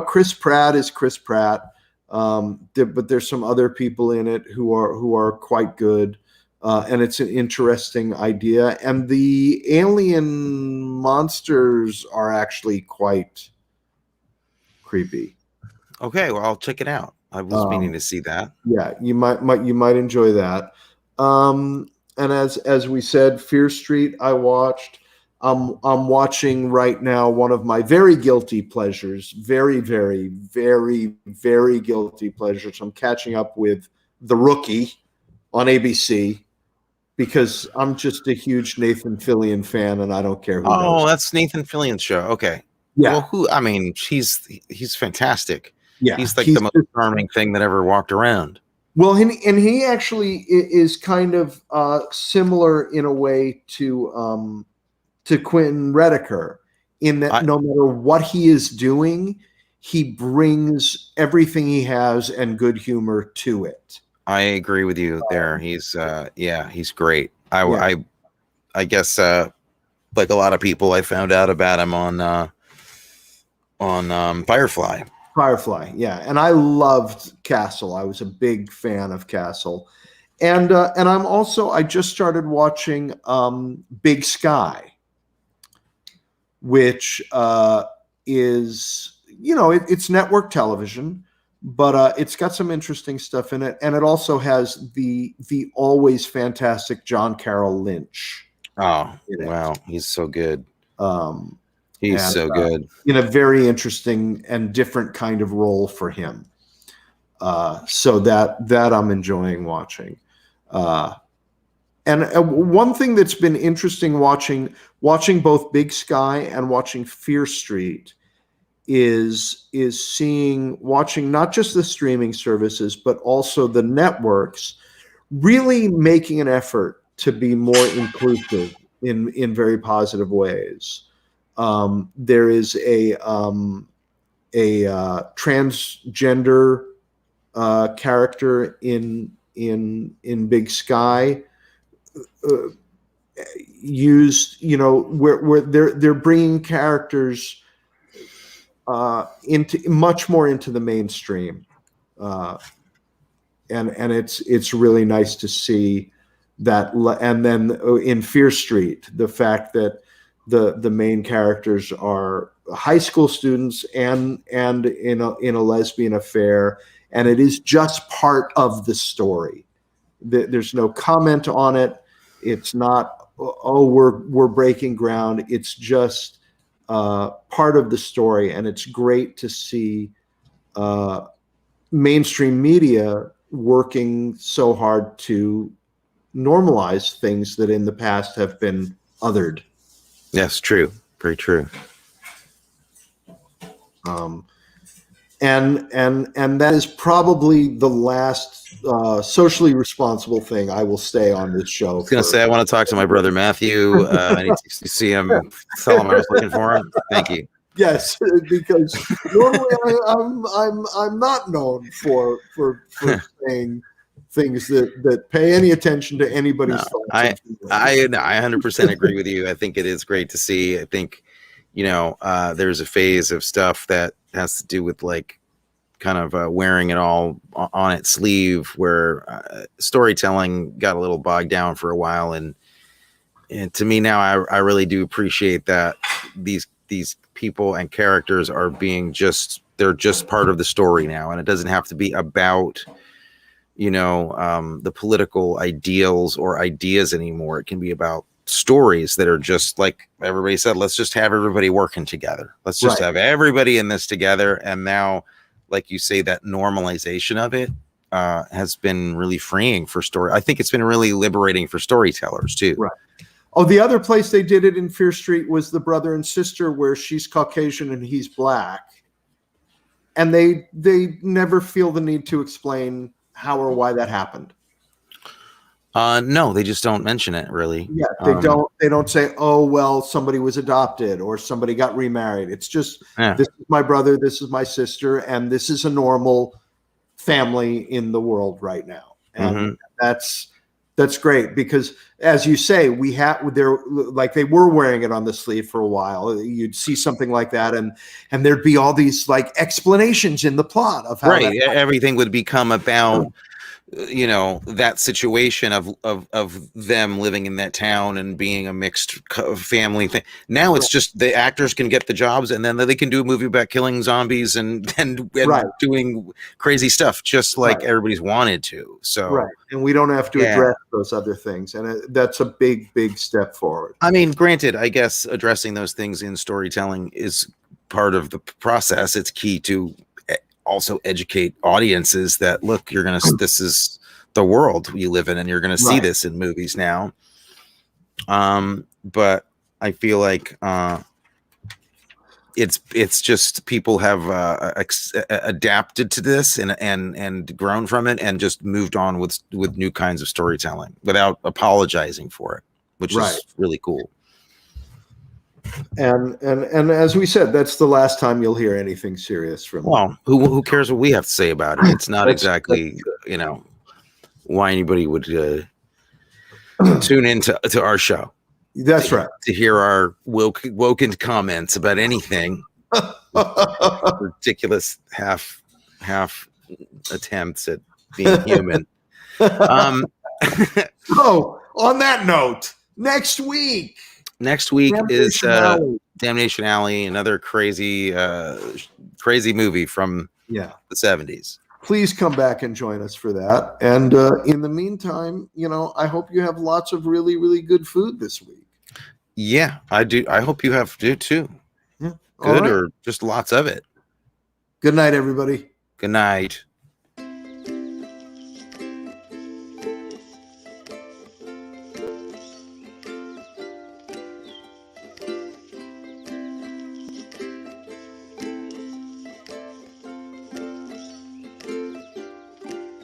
Chris Pratt is Chris Pratt. But there's some other people in it who are quite good. And it's an interesting idea. And the alien monsters are actually quite creepy. Okay, well, I'll check it out. I was meaning to see that. Yeah, you might enjoy that. And as we said, Fear Street, I watched. I'm watching right now one of my very guilty pleasures, very, very, very, very guilty pleasures. I'm catching up with The Rookie on ABC because I'm just a huge Nathan Fillion fan, and I don't care who knows. Oh, that's Nathan Fillion's show. Okay. Yeah. Well, I mean, he's fantastic. Yeah, He's like the most charming thing that ever walked around. Well, and he actually is kind of similar in a way to Quentin Redeker in that no matter what he is doing, he brings everything he has and good humor to it. I agree with you there. He's he's great. I guess like a lot of people, I found out about him on Firefly. Firefly, yeah, and I loved Castle. I was a big fan of Castle, and I just started watching Big Sky, which is it's network television, but it's got some interesting stuff in it, and it also has the always fantastic John Carroll Lynch. Oh wow, he's so good. He's so good in a very interesting and different kind of role for him. So that I'm enjoying watching. And one thing that's been interesting watching both Big Sky and watching Fear Street is watching not just the streaming services, but also the networks really making an effort to be more inclusive in very positive ways. There is a transgender character in Big Sky used, where they're bringing characters into much more into the mainstream, and it's really nice to see that. And then in Fear Street, the fact that the main characters are high school students and in a lesbian affair, and it is just part of the story. There's no comment on it. It's not we're breaking ground. It's just part of the story, and it's great to see mainstream media working so hard to normalize things that in the past have been othered. Yes, true. Very true. And that is probably the last socially responsible thing I will say on this show. I was going to say, I want to talk to my brother Matthew. I need to see him. Tell him I was looking for him. Thank you. Yes, because normally I'm not known for saying things that pay any attention to anybody's thoughts. I 100% agree with you. I think it is great to see. I think there's a phase of stuff that has to do with like kind of wearing it all on its sleeve, where storytelling got a little bogged down for a while, and to me now I really do appreciate that these people and characters are they're just part of the story now, and it doesn't have to be about the political ideals or ideas anymore. It can be about stories that are just like everybody said, let's just have everybody working together. Let's just have everybody in this together. And now, like you say, that normalization of it has been really freeing for story. I think it's been really liberating for storytellers too. Right. Oh, the other place they did it in Fear Street was the brother and sister, where she's Caucasian and he's black. And they never feel the need to explain how or why that happened. No, they just don't mention it really. Yeah, they don't say, oh well, somebody was adopted or somebody got remarried. It's just, Yeah. this is my brother, this is my sister, and this is a normal family in the world right now. And that's great, because as you say, they're like, they were wearing it on the sleeve for a while. You'd see something like that, and there'd be all these like explanations in the plot of how Right. Everything would become about, you know, that situation of them living in that town and being a mixed family thing. Now it's just the actors can get the jobs, and then they can do a movie about killing zombies and doing crazy stuff, just like everybody's wanted to. So and we don't have to address those other things, and that's a big step forward. I mean, granted, I guess addressing those things in storytelling is part of the process. It's key to also educate audiences that, look, this is the world you live in, and you're going to see this in movies now. But I feel like it's just people have adapted to this and grown from it, and just moved on with new kinds of storytelling without apologizing for it, which is really cool. And as we said, that's the last time you'll hear anything serious from. Well, who cares what we have to say about it? It's not exactly, you know, why anybody would tune into our show. That's right. To hear our woken comments about anything. Ridiculous half attempts at being human. So on that note, next week is Damnation Alley, another crazy movie from the 70s. Please come back and join us for that. And in the meantime, you know, I hope you have lots of really, really good food this week. Yeah, I do. I hope you do too. Yeah. Good, or just lots of it. Good night, everybody. Good night.